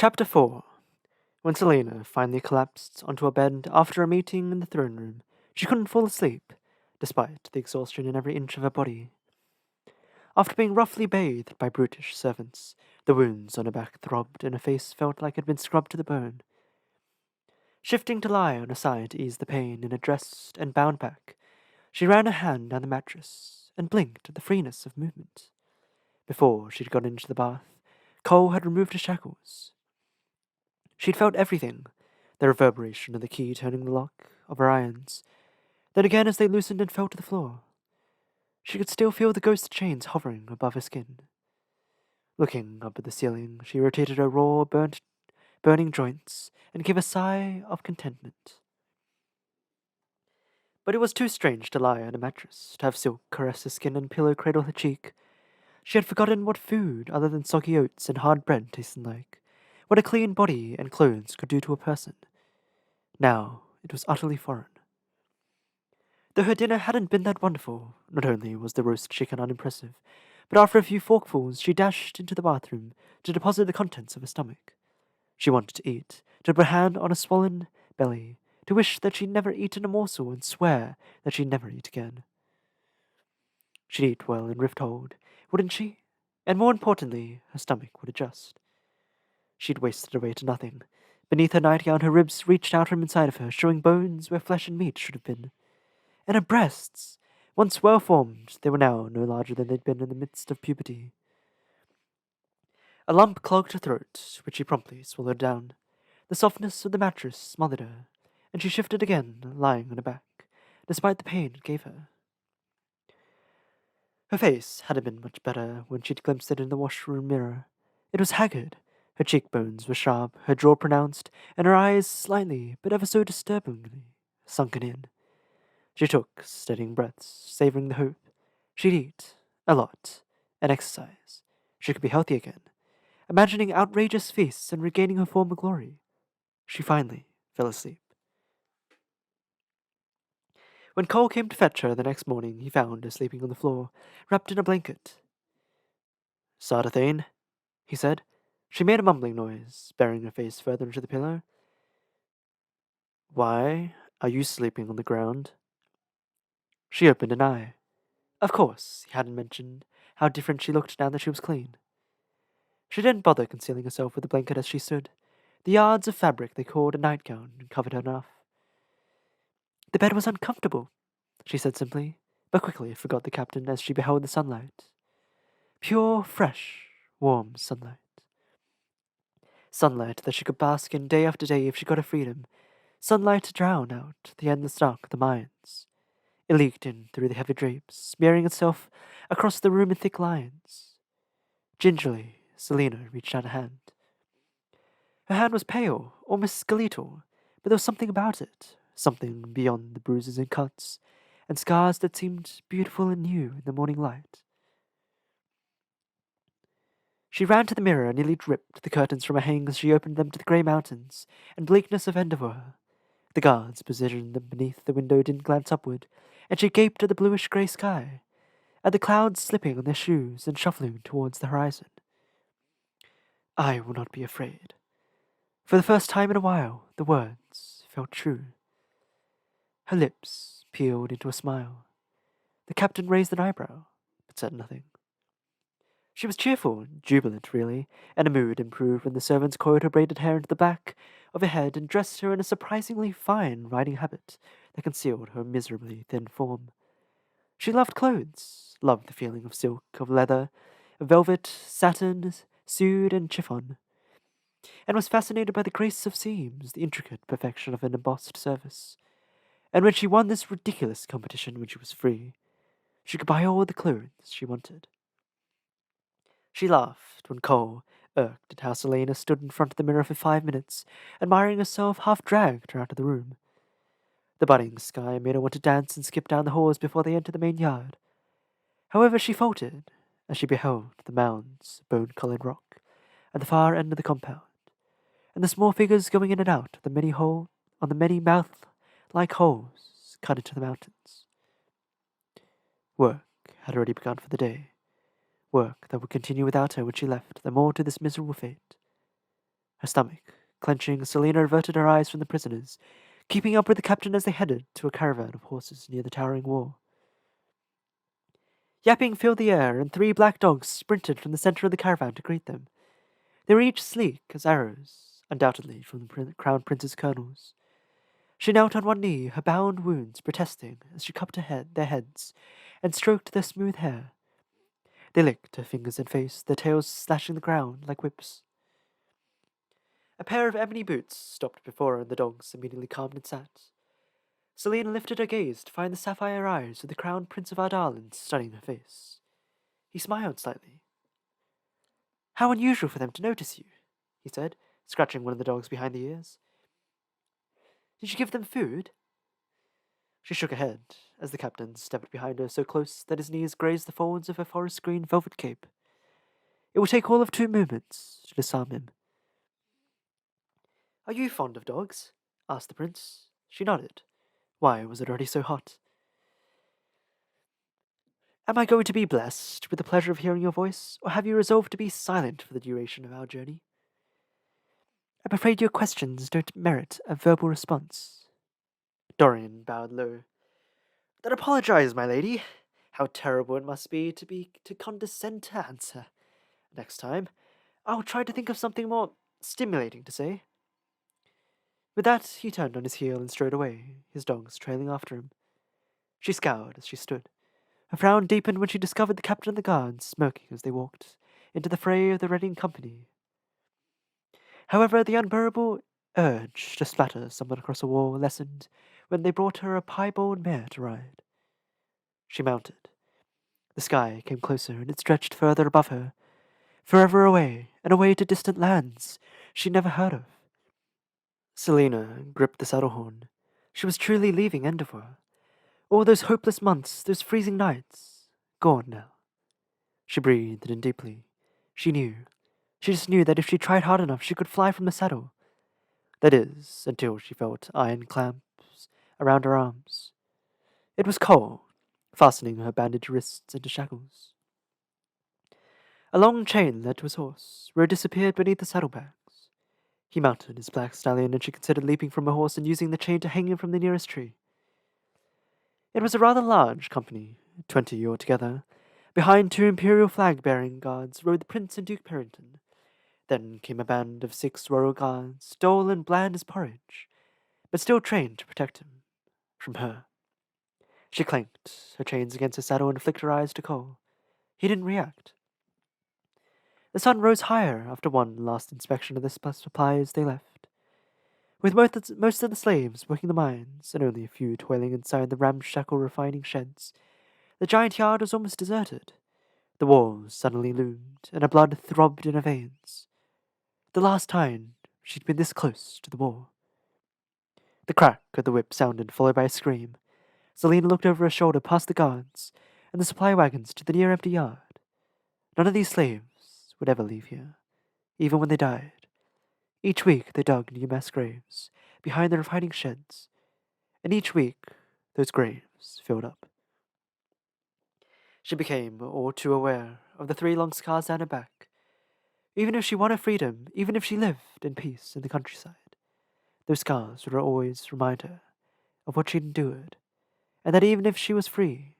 Chapter 4. When Selena finally collapsed onto a bed after a meeting in the throne room, she couldn't fall asleep, despite the exhaustion in every inch of her body. After being roughly bathed by brutish servants, the wounds on her back throbbed and her face felt like it had been scrubbed to the bone. Shifting to lie on her side to ease the pain in a dressed and bound back, she ran her hand down the mattress and blinked at the freeness of movement. Before she'd got into the bath, Cole had removed her shackles. She'd felt everything, the reverberation of the key turning the lock, of her irons. Then again as they loosened and fell to the floor. She could still feel the ghost chains hovering above her skin. Looking up at the ceiling, she rotated her raw, burning joints and gave a sigh of contentment. But it was too strange to lie on a mattress, to have silk caress her skin and pillow cradle her cheek. She had forgotten what food other than soggy oats and hard bread tasted like, what a clean body and clothes could do to a person. Now it was utterly foreign. Though her dinner hadn't been that wonderful, not only was the roast chicken unimpressive, but after a few forkfuls she dashed into the bathroom to deposit the contents of her stomach. She wanted to eat, to put her hand on a swollen belly, to wish that she'd never eaten a morsel and swear that she'd never eat again. She'd eat well and rift hold, wouldn't she? And more importantly, her stomach would adjust. She'd wasted away to nothing. Beneath her nightgown, her ribs reached out from inside of her, showing bones where flesh and meat should have been. And her breasts! Once well formed, they were now no larger than they'd been in the midst of puberty. A lump clogged her throat, which she promptly swallowed down. The softness of the mattress smothered her, and she shifted again, lying on her back, despite the pain it gave her. Her face hadn't been much better when she'd glimpsed it in the washroom mirror. It was haggard. Her cheekbones were sharp, her jaw pronounced, and her eyes slightly, but ever so disturbingly, sunken in. She took steadying breaths, savoring the hope. She'd eat, a lot, and exercise. She could be healthy again. Imagining outrageous feasts and regaining her former glory. She finally fell asleep. When Cole came to fetch her the next morning, he found her sleeping on the floor, wrapped in a blanket. "Sardathane," he said. She made a mumbling noise, burying her face further into the pillow. "Why are you sleeping on the ground?" She opened an eye. Of course, he hadn't mentioned how different she looked now that she was clean. She didn't bother concealing herself with the blanket as she stood. The yards of fabric they called a nightgown covered her enough. "The bed was uncomfortable," she said simply, but quickly forgot the captain as she beheld the sunlight. Pure, fresh, warm sunlight. Sunlight that she could bask in day after day if she got her freedom. Sunlight to drown out the endless dark of the mines. It leaked in through the heavy drapes, smearing itself across the room in thick lines. Gingerly, Selena reached out a hand. Her hand was pale, almost skeletal, but there was something about it, something beyond the bruises and cuts, and scars that seemed beautiful and new in the morning light. She ran to the mirror and nearly dripped the curtains from her hangings as she opened them to the grey mountains and bleakness of Endeavour. The guards positioned them beneath the window didn't glance upward, and she gaped at the bluish-grey sky, at the clouds slipping on their shoes and shuffling towards the horizon. "I will not be afraid." For the first time in a while, the words felt true. Her lips peeled into a smile. The captain raised an eyebrow, but said nothing. She was cheerful, jubilant really, and her mood improved when the servants coiled her braided hair into the back of her head and dressed her in a surprisingly fine riding habit that concealed her miserably thin form. She loved clothes, loved the feeling of silk, of leather, of velvet, satin, suede, and chiffon, and was fascinated by the grace of seams, the intricate perfection of an embossed surface. And when she won this ridiculous competition when she was free, she could buy all the clothes she wanted. She laughed when Cole, irked at how Selena stood in front of the mirror for 5 minutes, admiring herself, half dragged her out of the room. The budding sky made her want to dance and skip down the halls before they entered the main yard. However, she faltered as she beheld the mounds of bone-coloured rock at the far end of the compound, and the small figures going in and out on the many mouth-like holes cut into the mountains. Work had already begun for the day. Work that would continue without her when she left them all to this miserable fate. Her stomach clenching, Selena averted her eyes from the prisoners, keeping up with the captain as they headed to a caravan of horses near the towering wall. Yapping filled the air, and 3 black dogs sprinted from the center of the caravan to greet them. They were each sleek as arrows, undoubtedly from the Crown Prince's colonels. She knelt on one knee, her bound wounds protesting as she cupped their heads and stroked their smooth hair. They licked her fingers and face, their tails slashing the ground like whips. A pair of ebony boots stopped before her, and the dogs immediately calmed and sat. Selena lifted her gaze to find the sapphire eyes of the Crown Prince of Ardalin studying her face. He smiled slightly. "How unusual for them to notice you," he said, scratching one of the dogs behind the ears. "Did you give them food?" She shook her head as the captain stepped behind her so close that his knees grazed the folds of her forest green velvet cape. It would take all of 2 movements to disarm him. "Are you fond of dogs?" asked the prince. She nodded. Why was it already so hot? "Am I going to be blessed with the pleasure of hearing your voice, or have you resolved to be silent for the duration of our journey?" "I'm afraid your questions don't merit a verbal response." Dorian bowed low. "Then apologize, my lady. How terrible it must be to condescend to answer. Next time, I'll try to think of something more stimulating to say." With that, he turned on his heel and strode away, his dogs trailing after him. She scowled as she stood. Her frown deepened when she discovered the captain of the guard smoking as they walked into the fray of the Reading Company. However, the unbearable urge to splatter someone across a wall lessened when they brought her a piebald mare to ride. She mounted. The sky came closer, and it stretched further above her, forever away, and away to distant lands she'd never heard of. Selena gripped the saddle horn. She was truly leaving Endeavour. All those hopeless months, those freezing nights, gone now. She breathed in deeply. She knew. She just knew that if she tried hard enough, she could fly from the saddle. That is, until she felt iron clamps around her arms. It was cold, fastening her bandaged wrists into shackles. A long chain led to his horse, where it disappeared beneath the saddlebags. He mounted his black stallion, and she considered leaping from her horse and using the chain to hang him from the nearest tree. It was a rather large company, 20 altogether. Behind 2 imperial flag-bearing guards rode the Prince and Duke Parrington. Then came a band of 6 royal guards, dull and bland as porridge, but still trained to protect him from her. She clanked her chains against his saddle and flicked her eyes to Cole. He didn't react. The sun rose higher after one last inspection of the supplies they left. With most of the slaves working the mines, and only a few toiling inside the ramshackle refining sheds, the giant yard was almost deserted. The walls suddenly loomed, and her blood throbbed in her veins. The last time she'd been this close to the wall. The crack of the whip sounded, followed by a scream. Selena looked over her shoulder past the guards and the supply wagons to the near empty yard. None of these slaves would ever leave here, even when they died. Each week they dug new mass graves behind the refining sheds, and each week those graves filled up. She became all too aware of the 3 long scars down her back. Even if she won her freedom, even if she lived in peace in the countryside, those scars would always remind her of what she'd endured, and that even if she was free,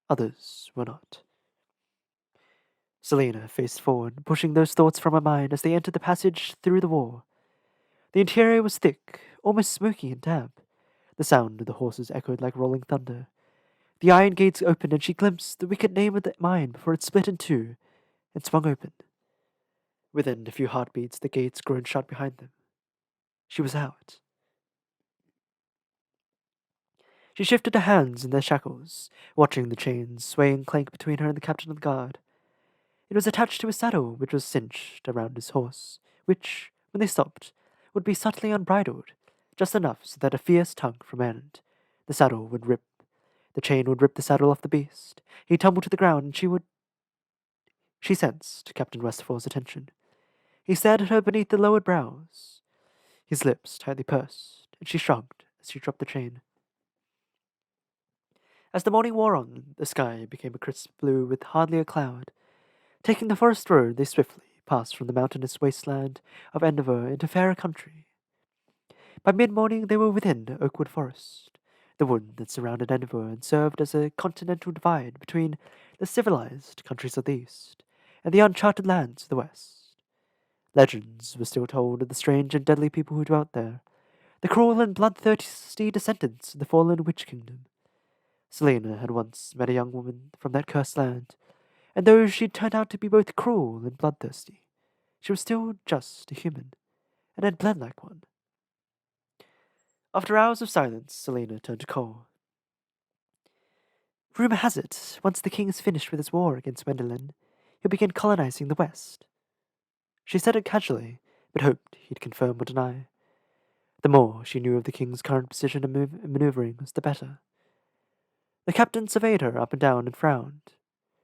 others were not. Selena faced forward, pushing those thoughts from her mind as they entered the passage through the wall. The interior was thick, almost smoky and damp. The sound of the horses echoed like rolling thunder. The iron gates opened, and she glimpsed the wicked name of the mine before it split in 2 and swung open. Within a few heartbeats, the gates groaned shut behind them. She was out. She shifted her hands in their shackles, watching the chains sway and clank between her and the captain of the guard. It was attached to a saddle which was cinched around his horse, which, when they stopped, would be subtly unbridled, just enough so that a fierce tug from end, the chain would rip the saddle off the beast. He'd tumble to the ground, and She sensed Captain Westfall's attention. He stared at her beneath the lowered brows, his lips tightly pursed, and she shrugged as she dropped the chain. As the morning wore on, the sky became a crisp blue with hardly a cloud. Taking the forest road, they swiftly passed from the mountainous wasteland of Endeavour into fairer country. By mid-morning they were within Oakwood Forest, the wood that surrounded Endeavour and served as a continental divide between the civilized countries of the east and the uncharted lands of the west. Legends were still told of the strange and deadly people who dwelt there, the cruel and bloodthirsty descendants of the fallen witch kingdom. Selena had once met a young woman from that cursed land, and though she turned out to be both cruel and bloodthirsty, she was still just a human, and had bled like one. After hours of silence, Selena turned to Cole. Rumor has it, once the king is finished with his war against Wendelin, he'll begin colonizing the west. She said it casually, but hoped he'd confirm or deny. The more she knew of the king's current position and maneuverings, the better. The captain surveyed her up and down and frowned,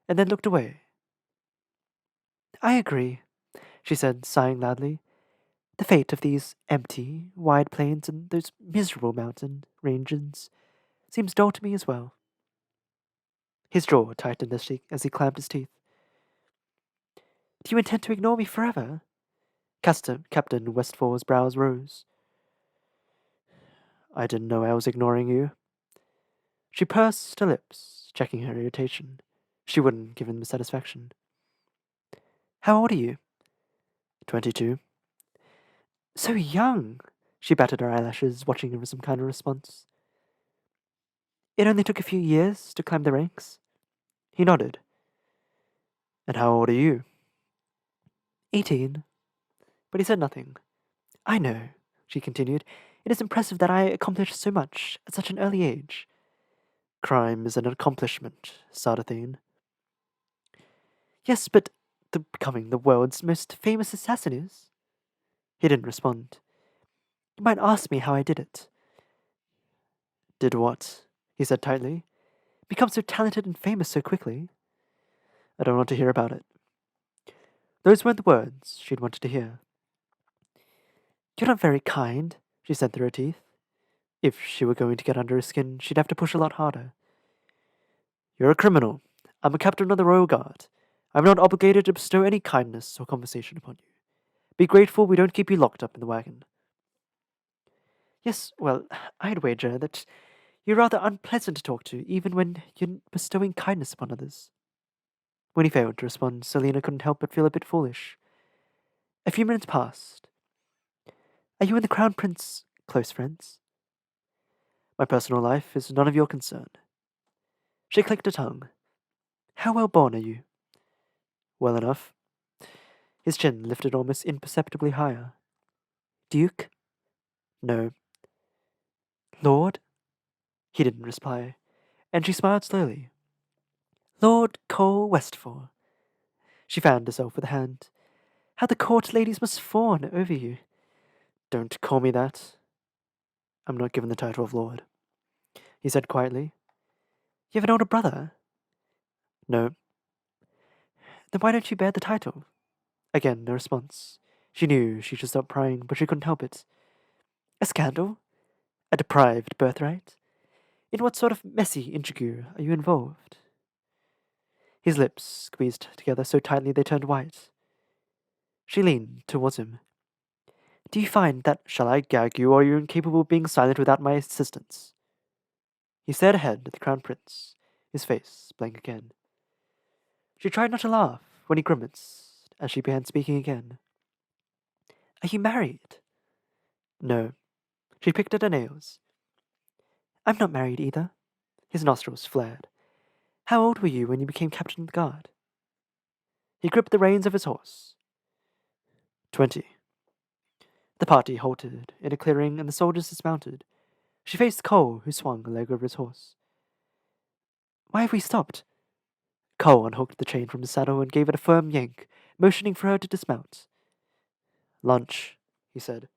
and then looked away. I agree, she said, sighing loudly. The fate of these empty, wide plains and those miserable mountain ranges seems dull to me as well. His jaw tightened as he clamped his teeth. Do you intend to ignore me forever? Captain Westfall's brows rose. I didn't know I was ignoring you. She pursed her lips, checking her irritation. She wouldn't give him satisfaction. How old are you? 22. So young, she batted her eyelashes, watching him for some kind of response. It only took a few years to climb the ranks. He nodded. And how old are you? 18. But he said nothing. I know, she continued. It is impressive that I accomplished so much at such an early age. Crime is an accomplishment, Sardathine. Yes, but becoming the world's most famous assassin is. He didn't respond. You might ask me how I did it. Did what? He said tightly. Become so talented and famous so quickly. I don't want to hear about it. Those weren't the words she'd wanted to hear. You're not very kind, she said through her teeth. If she were going to get under his skin, she'd have to push a lot harder. You're a criminal. I'm a captain of the Royal Guard. I'm not obligated to bestow any kindness or conversation upon you. Be grateful we don't keep you locked up in the wagon. Yes, well, I'd wager that you're rather unpleasant to talk to, even when you're bestowing kindness upon others. When he failed to respond, Selena couldn't help but feel a bit foolish. A few minutes passed. Are you and the Crown Prince close friends? My personal life is none of your concern. She clicked her tongue. How well born are you? Well enough. His chin lifted almost imperceptibly higher. Duke? No. Lord? He didn't reply, and she smiled slowly. Lord Cole Westfall. She fanned herself with a hand. How the court ladies must fawn over you. Don't call me that. I'm not given the title of Lord, he said quietly. You have an older brother? No. Then why don't you bear the title? Again, no response. She knew she should stop prying, but she couldn't help it. A scandal? A deprived birthright? In what sort of messy intrigue are you involved? His lips squeezed together so tightly they turned white. She leaned towards him. Do you find that shall I gag you, or are you incapable of being silent without my assistance? He stared ahead at the Crown Prince, his face blank again. She tried not to laugh when he grimaced as she began speaking again. Are you married? No. She picked at her nails. I'm not married either. His nostrils flared. How old were you when you became captain of the guard? He gripped the reins of his horse. 20. The party halted in a clearing and the soldiers dismounted. She faced Cole, who swung a leg over his horse. Why have we stopped? Cole unhooked the chain from his saddle and gave it a firm yank, motioning for her to dismount. Lunch, he said.